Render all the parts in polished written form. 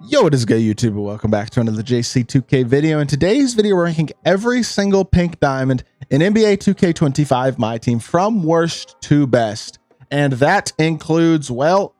Yo, what is good, YouTube? Welcome back to another JC2K video. In today's video, we're ranking every single pink diamond in NBA 2K25 MyTEAM from worst to best. And that includes, well,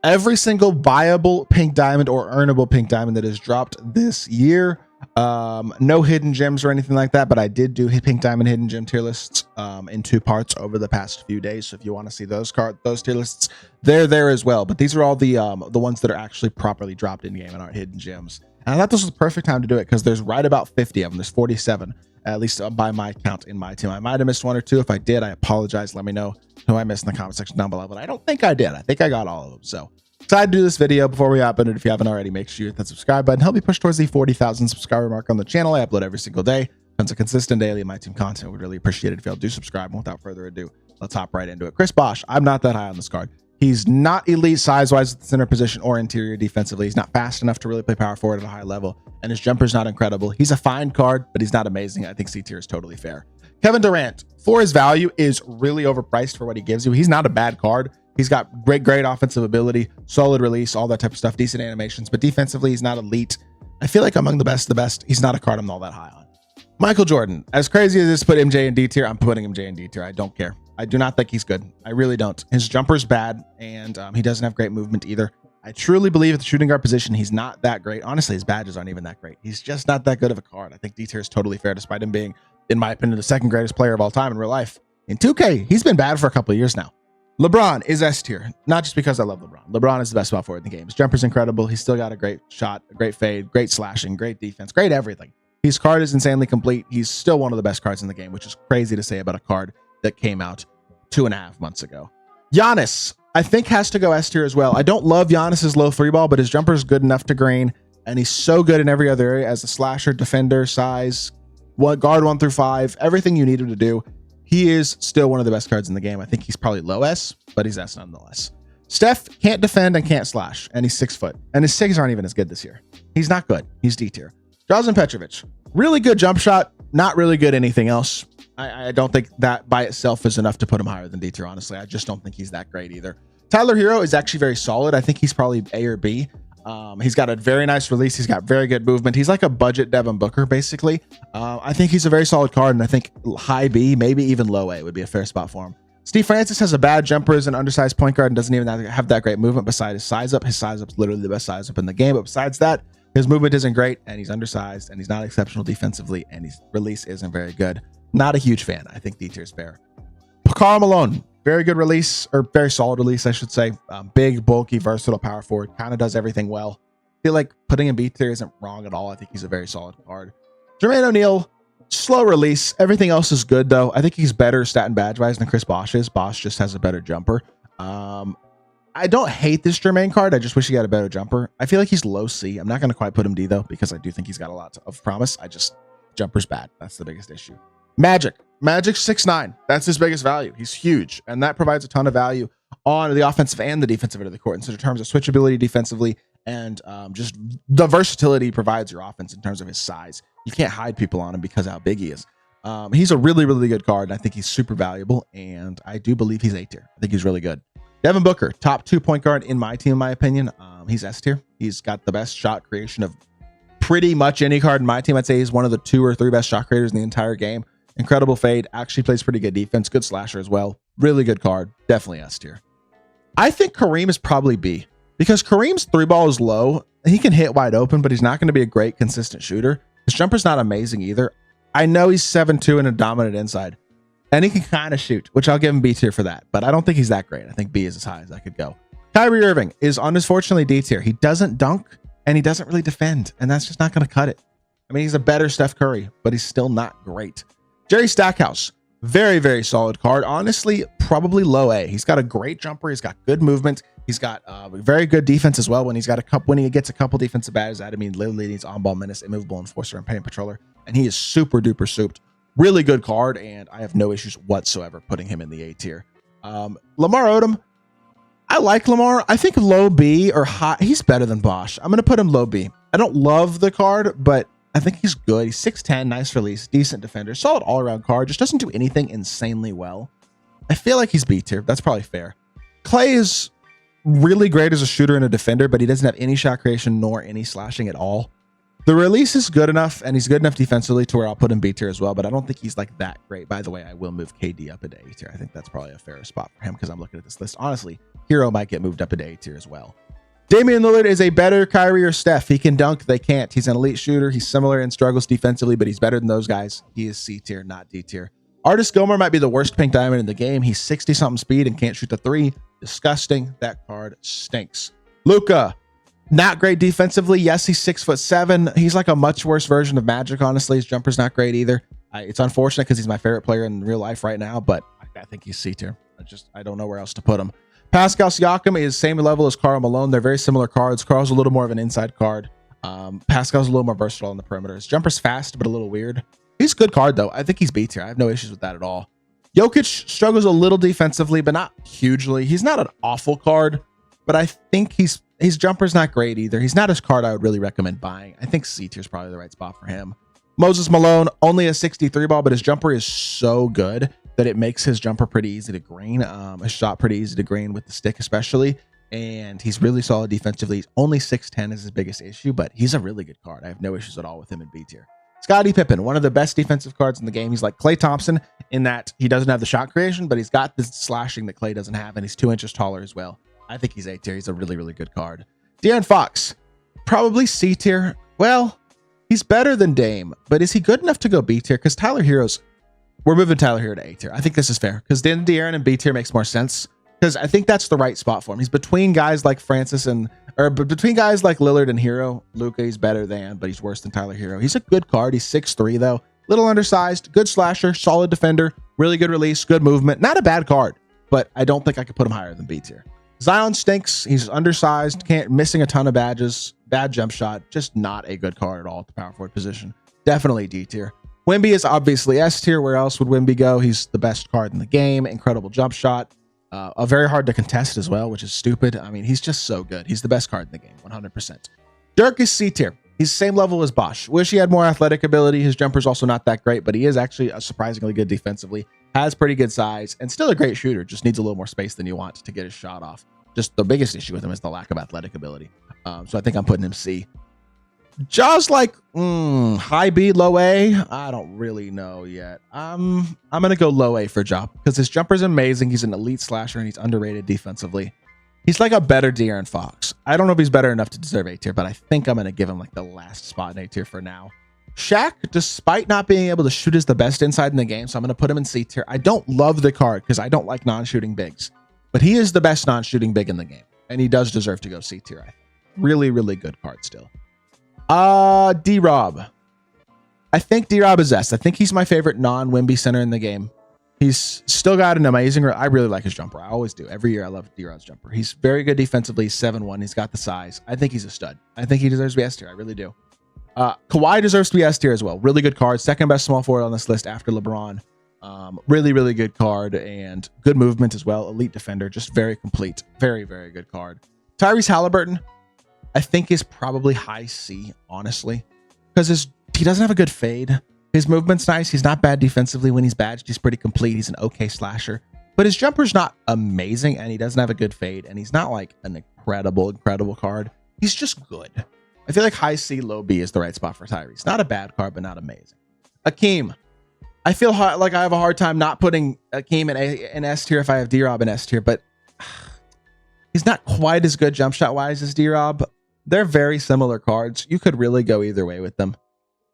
every single viable pink diamond or earnable pink diamond that has dropped this year. No hidden gems or anything like that, but I did do pink diamond hidden gem tier lists in two parts over the past few days. So if you want to see those tier lists, they're there as well. But these are all the ones that are actually properly dropped in game and aren't hidden gems. And I thought this was the perfect time to do it because there's right about 50 of them. There's 47, at least by my count in my team. I might have missed one or two. If I did, I apologize. Let me know who I missed in the comment section down below. But I don't think I did. I think I got all of them. So excited to do this video. Before we hop in it, if you haven't already, make sure you hit that subscribe button. Help me push towards the 40,000 subscriber mark on the channel. I upload every single day. Tons of consistent daily MyTEAM content. We'd really appreciate it if y'all do subscribe. And without further ado, let's hop right into it. Chris Bosh, I'm not that high on this card. He's not elite size-wise at the center position or interior defensively. He's not fast enough to really play power forward at a high level, and his jumper's not incredible. He's a fine card, but he's not amazing. I think C tier is totally fair. Kevin Durant, for his value, is really overpriced for what he gives you. He's not a bad card. He's got great offensive ability, solid release, all that type of stuff, decent animations, but defensively, he's not elite. I feel like among the best, he's not a card I'm all that high on. Michael Jordan, as crazy as this put MJ in D tier, I'm putting MJ in D tier. I don't care. I do not think he's good. I really don't. His jumper's bad, and he doesn't have great movement either. I truly believe at the shooting guard position, he's not that great. Honestly, his badges aren't even that great. He's just not that good of a card. I think D tier is totally fair, despite him being, in my opinion, the second greatest player of all time in real life. In 2K, he's been bad for a couple of years now. LeBron is S tier, not just because I love LeBron. LeBron is the best spot forward in the game. His jumper's incredible. He's still got a great shot, a great fade, great slashing, great defense, great everything. His card is insanely complete. He's still one of the best cards in the game, which is crazy to say about a card that came out 2.5 months ago. Giannis, I think, has to go S tier as well. I don't love Giannis's low three ball, but his jumper is good enough to green, and he's so good in every other area as a slasher, defender, size, guard 1 through 5, everything you need him to do. He is still one of the best cards in the game. I think he's probably low S, but he's S nonetheless. Steph can't defend and can't slash, and he's 6 foot, and his SIGs aren't even as good this year. He's not good. He's D tier. Drazen Petrovic, really good jump shot, not really good anything else. I don't think that by itself is enough to put him higher than D tier, honestly. I just don't think he's that great either. Tyler Hero is actually very solid. I think he's probably A or B. He's got a very nice release. He's got very good movement. He's like a budget Devin Booker, basically. I think he's a very solid card, and I think high B, maybe even low A would be a fair spot for him. Steve Francis has a bad jumper as an undersized point guard and doesn't even have that great movement beside his size up. His size up's literally the best size up in the game, but besides that, his movement isn't great, and he's undersized, and he's not exceptional defensively, and his release isn't very good. Not a huge fan. I think D tier is fair. Karl Malone, very good release, or very solid release, I should say. Big, bulky, versatile power forward, kind of does everything well. I feel like putting him B tier isn't wrong at all. I think he's a very solid card. Jermaine O'Neal, slow release. Everything else is good, though. I think he's better stat and badge wise than Chris Bosh is. Bosh just has a better jumper. I don't hate this Jermaine card. I just wish he got a better jumper. I feel like he's low C. I'm not going to quite put him D, though, because I do think he's got a lot of promise. Jumper's bad. That's the biggest issue. Magic's 6'9". That's his biggest value. He's huge, and that provides a ton of value on the offensive and the defensive end of the court. And so in terms of switchability defensively and just the versatility he provides your offense in terms of his size, you can't hide people on him because of how big he is. He's a really good card, and I think he's super valuable, and I do believe he's A tier. I think he's really good. Devin Booker, top 2 point guard in my team, in my opinion. He's S tier. He's got the best shot creation of pretty much any card in my team. I'd say he's one of the 2 or 3 best shot creators in the entire game. Incredible fade, actually plays pretty good defense, good slasher as well. Really good card, definitely S tier. I think Kareem is probably B, because Kareem's 3 ball is low. He can hit wide open, but he's not going to be a great consistent shooter. His jumper's not amazing either. I know he's 7'2" and a dominant inside, and he can kind of shoot, which I'll give him B tier for that, but I don't think he's that great. I think B is as high as I could go. Kyrie Irving is unfortunately D tier. He doesn't dunk, and he doesn't really defend, and that's just not going to cut it. I mean, he's a better Steph Curry, but he's still not great. Jerry Stackhouse, very solid card. Honestly, probably low A. He's got a great jumper. He's got good movement. He's got very good defense as well. When he gets a couple defensive badges out, I mean, literally needs on-ball menace, immovable enforcer, and paint patroller, and he is super duper souped. Really good card, and I have no issues whatsoever putting him in the A tier. Lamar Odom, I like Lamar. I think low B or high. He's better than Bosh. I'm going to put him low B. I don't love the card, but I think he's good. He's 6'10", nice release, decent defender, solid all-around card, just doesn't do anything insanely well. I feel like he's B tier. That's probably fair. Clay is really great as a shooter and a defender, but he doesn't have any shot creation nor any slashing at all. The release is good enough, and he's good enough defensively to where I'll put him B tier as well, but I don't think he's like that great. By the way, I will move KD up into A tier. I think that's probably a fair spot for him because I'm looking at this list. Honestly, Hero might get moved up into A tier as well. Damian Lillard is a better Kyrie or Steph. He can dunk, they can't. He's an elite shooter. He's similar and struggles defensively, but he's better than those guys. He is C tier, not D tier. Artis Gilmore might be the worst pink diamond in the game. He's 60-something speed and can't shoot the three. Disgusting. That card stinks. Luka, not great defensively. Yes, he's 6'7". He's like a much worse version of Magic, honestly. His jumper's not great either. It's unfortunate because he's my favorite player in real life right now, but I think he's C tier. I don't know where else to put him. Pascal Siakam is same level as Karl Malone. They're very similar cards. Karl's a little more of an inside card. Pascal's a little more versatile on the perimeter. His jumper's fast, but a little weird. He's a good card, though. I think he's B tier. I have no issues with that at all. Jokic struggles a little defensively, but not hugely. He's not an awful card, but I think his jumper's not great either. He's not a card I would really recommend buying. I think C tier is probably the right spot for him. Moses Malone, only a 63 ball, but his jumper is so good that it makes his jumper pretty easy to green. His shot pretty easy to green with the stick especially, and he's really solid defensively. He's only 6'10" is his biggest issue, but he's a really good card. I have no issues at all with him in B tier. Scottie Pippen, one of the best defensive cards in the game. He's like Klay Thompson in that he doesn't have the shot creation, but he's got the slashing that Klay doesn't have, and he's 2 inches taller as well. I think he's A tier. He's a really, really good card. De'Aaron Fox, probably C tier. Well, he's better than Dame, but is he good enough to go B tier? Because we're moving Tyler Hero to A tier. I think this is fair because then De'Aaron and B tier makes more sense because I think that's the right spot for him. He's between guys like between guys like Lillard and Hero. Luka, he's better than, but he's worse than Tyler Hero. He's a good card. He's 6'3", though. Little undersized, good slasher, solid defender, really good release, good movement. Not a bad card, but I don't think I could put him higher than B tier. Zion stinks. He's undersized, missing a ton of badges, bad jump shot, just not a good card at all at the power forward position. Definitely D tier. Wemby is obviously S tier. Where else would Wemby go? He's the best card in the game. Incredible jump shot. A very hard to contest as well, which is stupid. I mean, he's just so good. He's the best card in the game, 100%. Dirk is C tier. He's the same level as Bosch. Wish he had more athletic ability. His jumper's also not that great, but he is actually surprisingly good defensively. Has pretty good size and still a great shooter. Just needs a little more space than you want to get his shot off. Just the biggest issue with him is the lack of athletic ability. So I think I'm putting him C. Jaws like high B, low A. I don't really know yet. I'm gonna go low A for Ja because his jumper's amazing. He's an elite slasher and he's underrated defensively. He's like a better De'Aaron Fox. I don't know if he's better enough to deserve A tier, but I think I'm gonna give him like the last spot in A tier for now. Shaq, despite not being able to shoot, is the best inside in the game, so I'm gonna put him in C tier. I don't love the card because I don't like non-shooting bigs, but he is the best non-shooting big in the game, and he does deserve to go C tier. I think. Really, really good card still. D-Rob. I think D-Rob is S. I think he's my favorite non-Wemby center in the game. He's still got an amazing... I really like his jumper. I always do. Every year I love D-Rob's jumper. He's very good defensively. He's 7'1". He's got the size. I think he's a stud. I think he deserves to be S tier. I really do. Kawhi deserves to be S tier as well. Really good card. Second best small forward on this list after LeBron. Really, really good card and good movement as well. Elite defender. Just very complete. Very, very good card. Tyrese Halliburton, I think is probably high C, honestly, because he doesn't have a good fade. His movement's nice. He's not bad defensively. When he's badged, he's pretty complete. He's an okay slasher, but his jumper's not amazing, and he doesn't have a good fade, and he's not like an incredible card. He's just good. I feel like high C, low B is the right spot for Tyrese. Not a bad card, but not amazing. Akeem. I feel like I have a hard time not putting Akeem in S tier if I have D-Rob in S tier, but he's not quite as good jump shot wise as D-Rob. They're very similar cards. You could really go either way with them.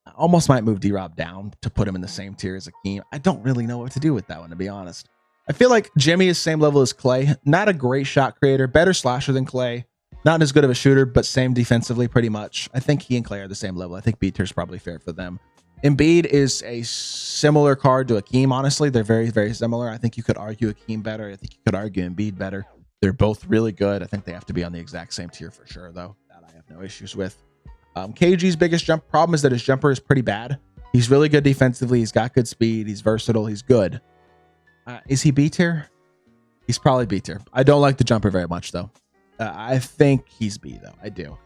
I almost might move D-Rob down to put him in the same tier as Akeem. I don't really know what to do with that one, to be honest. I feel like Jimmy is same level as Klay. Not a great shot creator. Better slasher than Klay. Not as good of a shooter, but same defensively pretty much. I think he and Klay are the same level. I think B tier is probably fair for them. Embiid is a similar card to Akeem, honestly. They're very, very similar. I think you could argue Akeem better. I think you could argue Embiid better. They're both really good. I think they have to be on the exact same tier for sure, though. I have no issues with. KG's biggest jump problem is that his jumper is pretty bad. He's really good defensively. He's got good speed. He's versatile. He's good. Is he B tier? He's probably B tier. I don't like the jumper very much, though. I think he's B, though. I do.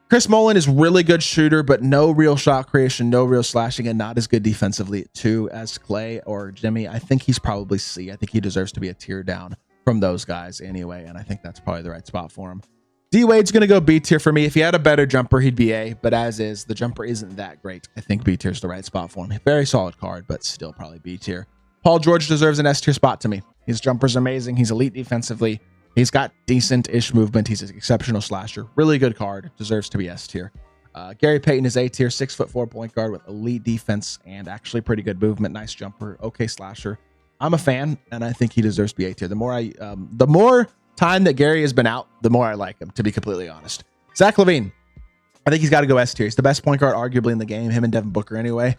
Chris Mullin is really good shooter, but no real shot creation, no real slashing, and not as good defensively, too, as Klay or Jimmy. I think he's probably C. I think he deserves to be a tier down from those guys anyway, and I think that's probably the right spot for him. D-Wade's going to go B tier for me. If he had a better jumper, he'd be A, but as is, the jumper isn't that great. I think B tier is the right spot for him. Very solid card, but still probably B tier. Paul George deserves an S tier spot to me. His jumper's amazing. He's elite defensively. He's got decent-ish movement. He's an exceptional slasher. Really good card. Deserves to be S tier. Gary Payton is A tier, 6'4" point guard with elite defense and actually pretty good movement. Nice jumper. Okay slasher. I'm a fan, and I think he deserves to be A tier. The more time that Gary has been out, the more I like him, to be completely honest. Zach LaVine, I think he's got to go S tier. He's the best point guard arguably in the game, him and Devin Booker anyway.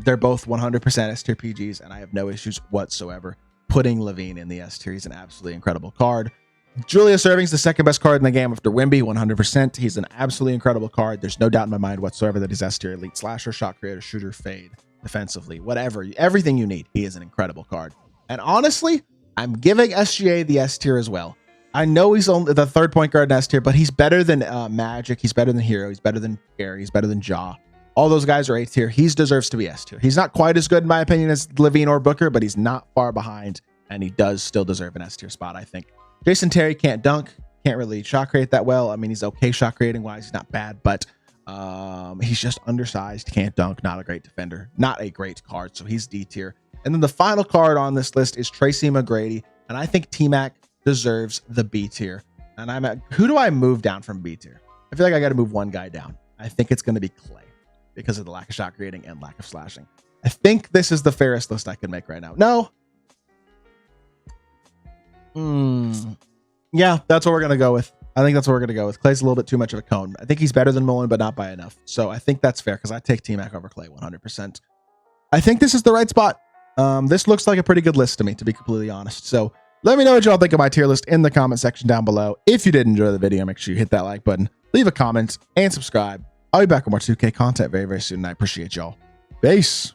They're both 100% S tier PGs, and I have no issues whatsoever putting LaVine in the S tier. He's an absolutely incredible card. Julius Erving's the second best card in the game after Wemby, 100%. He's an absolutely incredible card. There's no doubt in my mind whatsoever that he's S tier. Elite slasher, shot creator, shooter, fade, defensively, whatever. Everything you need. He is an incredible card. And honestly, I'm giving SGA the S tier as well. I know he's only the third point guard in S tier, but he's better than Magic. He's better than Hero. He's better than Gary. He's better than Ja. All those guys are A tier. He deserves to be S tier. He's not quite as good, in my opinion, as LaVine or Booker, but he's not far behind, and he does still deserve an S tier spot, I think. Jason Terry can't dunk, can't really shot create that well. I mean, he's okay shot creating wise. He's not bad, but he's just undersized, can't dunk, not a great defender, not a great card, so he's D tier. And then the final card on this list is Tracy McGrady, and I think T-Mac deserves the B tier. And I'm at, who do I move down from B tier? I feel like I got to move one guy down. I think it's going to be Clay because of the lack of shot creating and lack of slashing. I think this is the fairest list I could make right now. No. Yeah, that's what we're going to go with. I think that's what we're going to go with. Clay's a little bit too much of a cone. I think he's better than Mullen, but not by enough. So I think that's fair because I take T-Mac over Clay 100%. I think this is the right spot. This looks like a pretty good list to me, to be completely honest. So let me know what y'all think of my tier list in the comment section down below. If you did enjoy the video, make sure you hit that like button, leave a comment, and subscribe. I'll be back with more 2K content very, very soon, and I appreciate y'all. Peace.